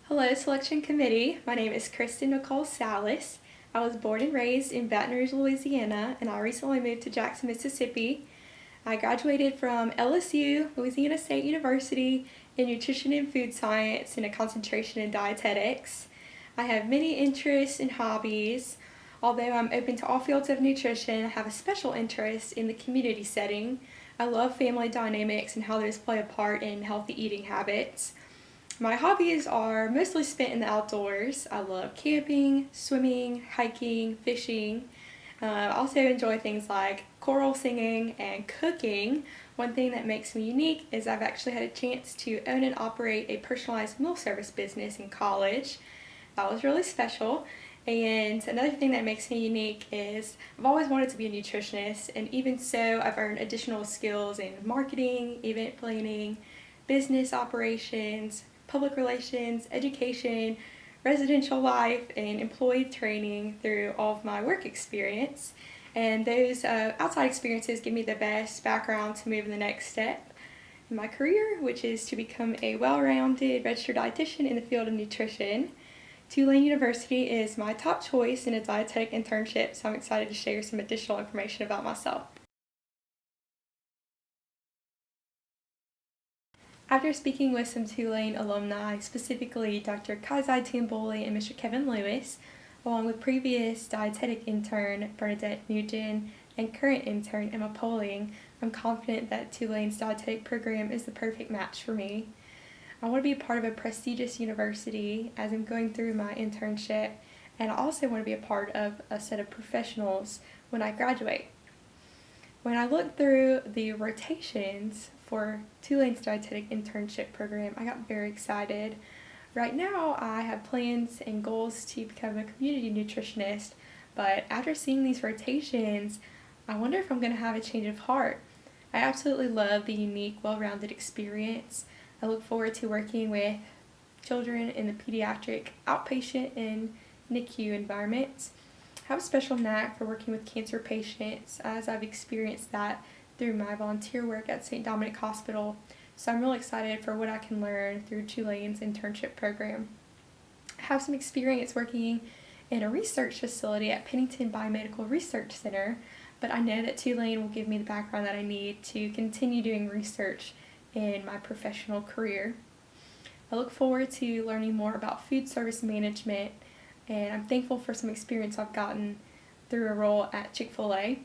Hello, Selection Committee. My name is Kristen Salles. I was born and raised in Baton Rouge, Louisiana, and I recently moved to Jackson, Mississippi. I graduated from LSU, Louisiana State University, in nutrition and food science and a concentration in dietetics. I have many interests and hobbies. Although I'm open to all fields of nutrition, I have a special interest in the community setting. I love family dynamics and how those play a part in healthy eating habits. My hobbies are mostly spent in the outdoors. I love camping, swimming, hiking, fishing. I also enjoy things like choral singing and cooking. One thing that makes me unique is I've actually had a chance to own and operate a personalized meal service business in college. That was really special. And another thing that makes me unique is I've always wanted to be a nutritionist, and even so, I've earned additional skills in marketing, event planning, business operations, public relations, education, residential life, and employee training through all of my work experience. And those outside experiences give me the best background to move in the next step in my career, which is to become a well-rounded registered dietitian in the field of nutrition. Tulane University is my top choice in a dietetic internship, so I'm excited to share some additional information about myself. After speaking with some Tulane alumni, specifically Dr. Kazai Tamboli and Mr. Kevin Lewis, along with previous dietetic intern Bernadette Nugent and current intern Emma Poling, I'm confident that Tulane's dietetic program is the perfect match for me. I want to be a part of a prestigious university as I'm going through my internship, and I also want to be a part of a set of professionals when I graduate. When I looked through the rotations for Tulane's dietetic internship program, I got very excited. Right now, I have plans and goals to become a community nutritionist, but after seeing these rotations, I wonder if I'm going to have a change of heart. I absolutely love the unique, well-rounded experience. I look forward to working with children in the pediatric outpatient and NICU environments. I have a special knack for working with cancer patients, as I've experienced that through my volunteer work at St. Dominic Hospital, so I'm really excited for what I can learn through Tulane's internship program. I have some experience working in a research facility at Pennington Biomedical Research Center, but I know that Tulane will give me the background that I need to continue doing research in my professional career. I look forward to learning more about food service management, and I'm thankful for some experience I've gotten through a role at Chick-fil-A.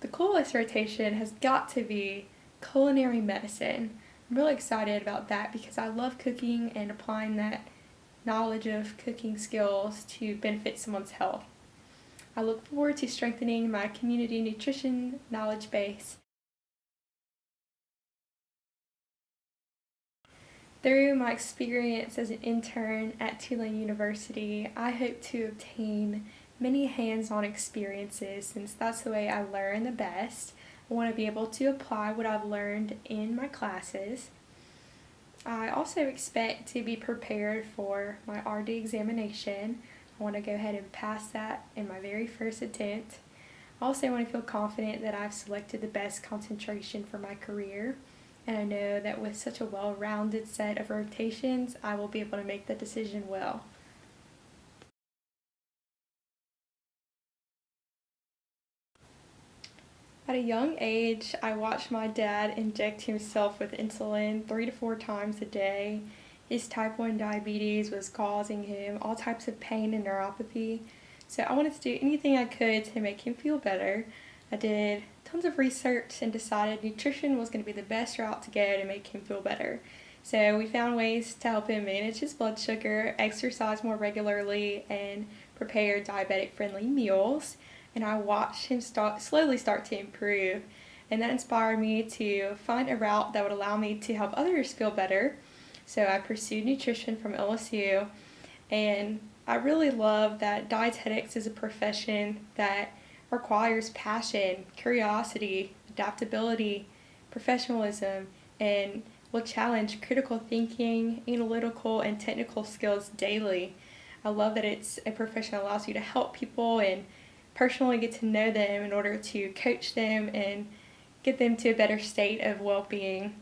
The coolest rotation has got to be culinary medicine. I'm really excited about that because I love cooking and applying that knowledge of cooking skills to benefit someone's health. I look forward to strengthening my community nutrition knowledge base. Through my experience as an intern at Tulane University, I hope to obtain many hands-on experiences since that's the way I learn the best. I want to be able to apply what I've learned in my classes. I also expect to be prepared for my RD examination. I want to go ahead and pass that in my very first attempt. I also want to feel confident that I've selected the best concentration for my career, and I know that with such a well-rounded set of rotations, I will be able to make the decision well. At a young age, I watched my dad inject himself with insulin 3 to 4 times a day. His type 1 diabetes was causing him all types of pain and neuropathy, so I wanted to do anything I could to make him feel better. I did tons of research and decided nutrition was going to be the best route to go to make him feel better. So we found ways to help him manage his blood sugar, exercise more regularly, and prepare diabetic-friendly meals. And I watched him slowly start to improve, and that inspired me to find a route that would allow me to help others feel better. So I pursued nutrition from LSU, and I really love that dietetics is a profession that requires passion, curiosity, adaptability, professionalism, and will challenge critical thinking, analytical, and technical skills daily. I love that it's a profession that allows you to help people and personally get to know them in order to coach them and get them to a better state of well-being.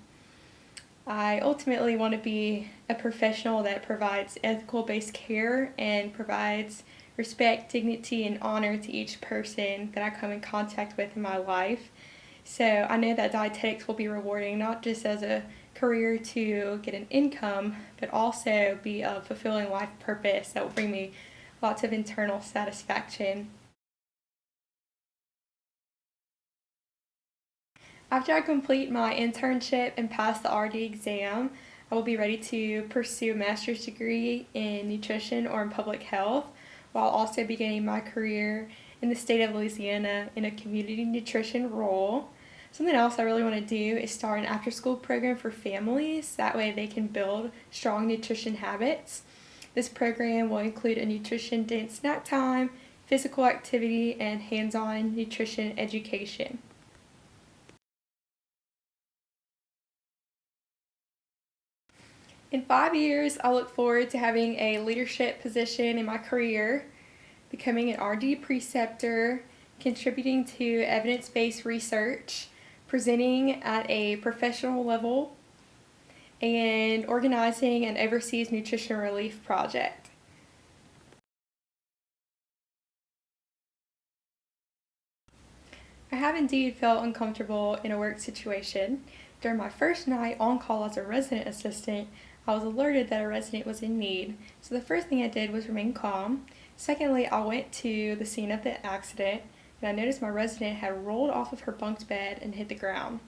I ultimately want to be a professional that provides ethical-based care and provides respect, dignity, and honor to each person that I come in contact with in my life. So I know that dietetics will be rewarding, not just as a career to get an income, but also be a fulfilling life purpose that will bring me lots of internal satisfaction. After I complete my internship and pass the RD exam, I will be ready to pursue a master's degree in nutrition or in public health, while also beginning my career in the state of Louisiana in a community nutrition role. Something else I really want to do is start an after-school program for families. That way they can build strong nutrition habits. This program will include a nutrition dense snack time, physical activity, and hands-on nutrition education. In 5 years, I look forward to having a leadership position in my career, becoming an RD preceptor, contributing to evidence-based research, presenting at a professional level, and organizing an overseas nutrition relief project. I have indeed felt uncomfortable in a work situation. During my first night on call as a resident assistant, I was alerted that a resident was in need, so the first thing I did was remain calm. Secondly, I went to the scene of the accident, and I noticed my resident had rolled off of her bunked bed and hit the ground.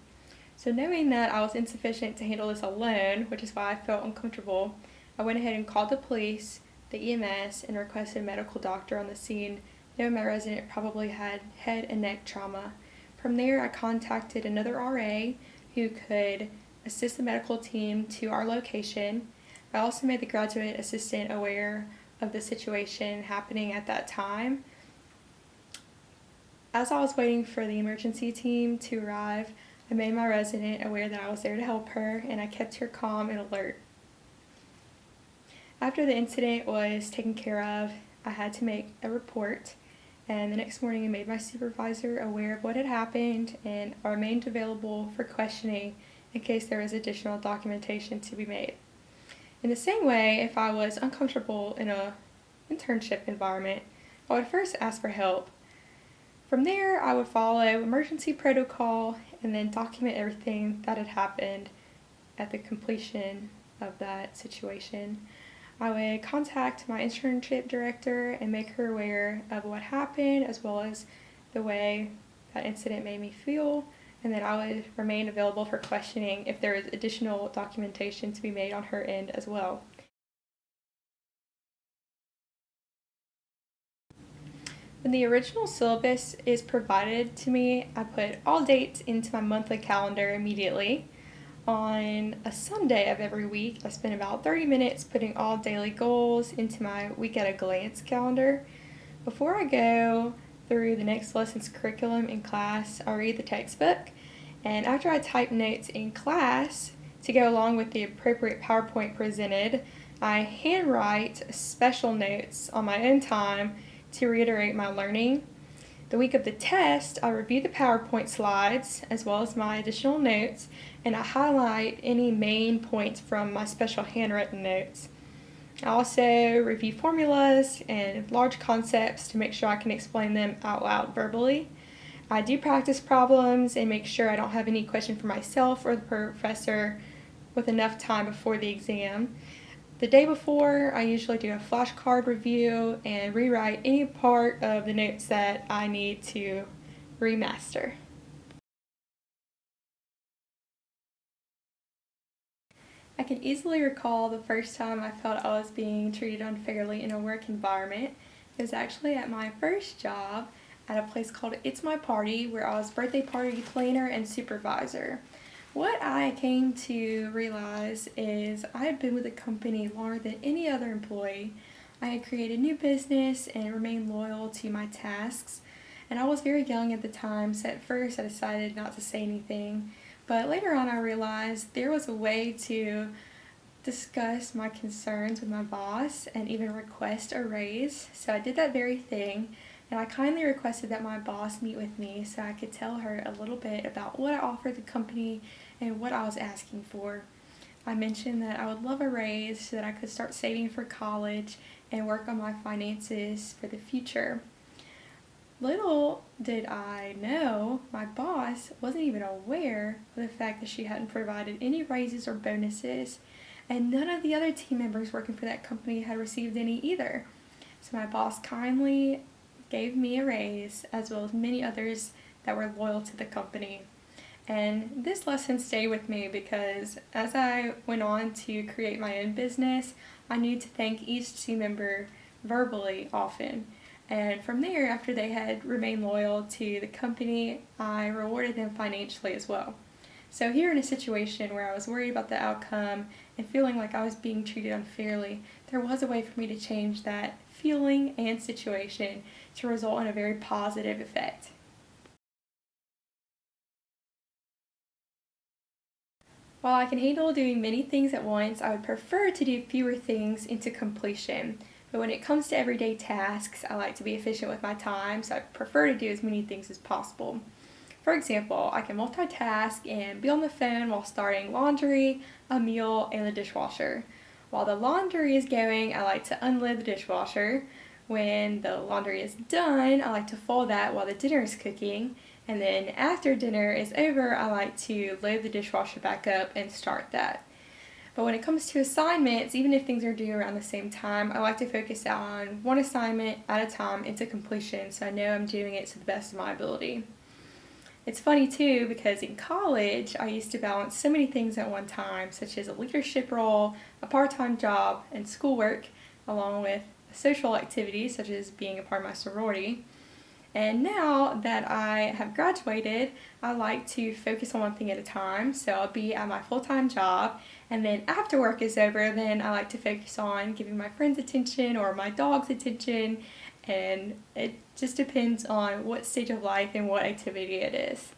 So knowing that I was insufficient to handle this alone, which is why I felt uncomfortable, I went ahead and called the police, the EMS, and requested a medical doctor on the scene, knowing my resident probably had head and neck trauma. From there, I contacted another RA who could assist the medical team to our location. I also made the graduate assistant aware of the situation happening at that time. As I was waiting for the emergency team to arrive, I made my resident aware that I was there to help her, and I kept her calm and alert. After the incident was taken care of, I had to make a report, and the next morning I made my supervisor aware of what had happened, and I remained available for questioning in case there was additional documentation to be made. In the same way, if I was uncomfortable in an internship environment, I would first ask for help. From there, I would follow emergency protocol and then document everything that had happened at the completion of that situation. I would contact my internship director and make her aware of what happened, as well as the way that incident made me feel, and then I would remain available for questioning if there was additional documentation to be made on her end as well. When the original syllabus is provided to me, I put all dates into my monthly calendar immediately. On a Sunday of every week, I spend about 30 minutes putting all daily goals into my week at a glance calendar. Before I go through the next lesson's curriculum in class, I read the textbook, and after I type notes in class to go along with the appropriate PowerPoint presented, I handwrite special notes on my own time to reiterate my learning. The week of the test, I review the PowerPoint slides as well as my additional notes, and I highlight any main points from my special handwritten notes. I also review formulas and large concepts to make sure I can explain them out loud verbally. I do practice problems and make sure I don't have any question for myself or the professor with enough time before the exam. The day before, I usually do a flashcard review and rewrite any part of the notes that I need to remaster. I can easily recall the first time I felt I was being treated unfairly in a work environment. It was actually at my first job at a place called It's My Party, where I was birthday party planner and supervisor. What I came to realize is I had been with the company longer than any other employee. I had created new business and remained loyal to my tasks. And I was very young at the time, so at first I decided not to say anything. But later on I realized there was a way to discuss my concerns with my boss and even request a raise. So I did that very thing, and I kindly requested that my boss meet with me so I could tell her a little bit about what I offered the company and what I was asking for. I mentioned that I would love a raise so that I could start saving for college and work on my finances for the future. Little did I know, my boss wasn't even aware of the fact that she hadn't provided any raises or bonuses, and none of the other team members working for that company had received any either. So my boss kindly gave me a raise, as well as many others that were loyal to the company. And this lesson stayed with me because as I went on to create my own business, I knew to thank each team member verbally often. And from there, after they had remained loyal to the company, I rewarded them financially as well. So here in a situation where I was worried about the outcome and feeling like I was being treated unfairly, there was a way for me to change that feeling and situation to result in a very positive effect. While I can handle doing many things at once, I would prefer to do fewer things into completion. But when it comes to everyday tasks, I like to be efficient with my time, so I prefer to do as many things as possible. For example, I can multitask and be on the phone while starting laundry, a meal, and the dishwasher. While the laundry is going, I like to unload the dishwasher. When the laundry is done, I like to fold that while the dinner is cooking. And then after dinner is over, I like to load the dishwasher back up and start that. But when it comes to assignments, even if things are due around the same time, I like to focus on one assignment at a time into completion so I know I'm doing it to the best of my ability. It's funny too because in college I used to balance so many things at one time, such as a leadership role, a part-time job, and schoolwork, along with social activities such as being a part of my sorority. And now that I have graduated, I like to focus on one thing at a time. So I'll be at my full-time job, and then after work is over, then I like to focus on giving my friends attention or my dog's attention, and it just depends on what stage of life and what activity it is.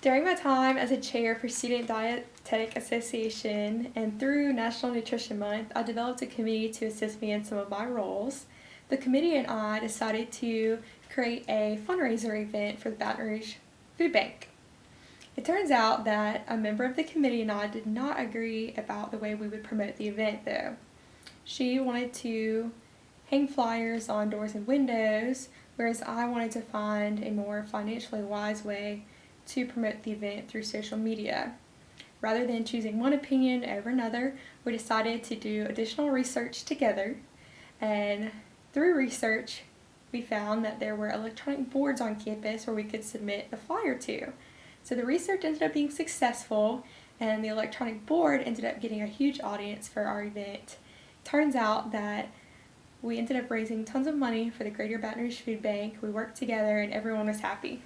During my time as a chair for Student Dietetic Association and through National Nutrition Month, I developed a committee to assist me in some of my roles. The committee and I decided to create a fundraiser event for the Baton Rouge Food Bank. It turns out that a member of the committee and I did not agree about the way we would promote the event though. She wanted to hang flyers on doors and windows, whereas I wanted to find a more financially wise way to promote the event through social media. Rather than choosing one opinion over another, we decided to do additional research together, and through research we found that there were electronic boards on campus where we could submit a flyer to. So the research ended up being successful, and the electronic board ended up getting a huge audience for our event. Turns out that we ended up raising tons of money for the Greater Baton Rouge Food Bank. We worked together and everyone was happy.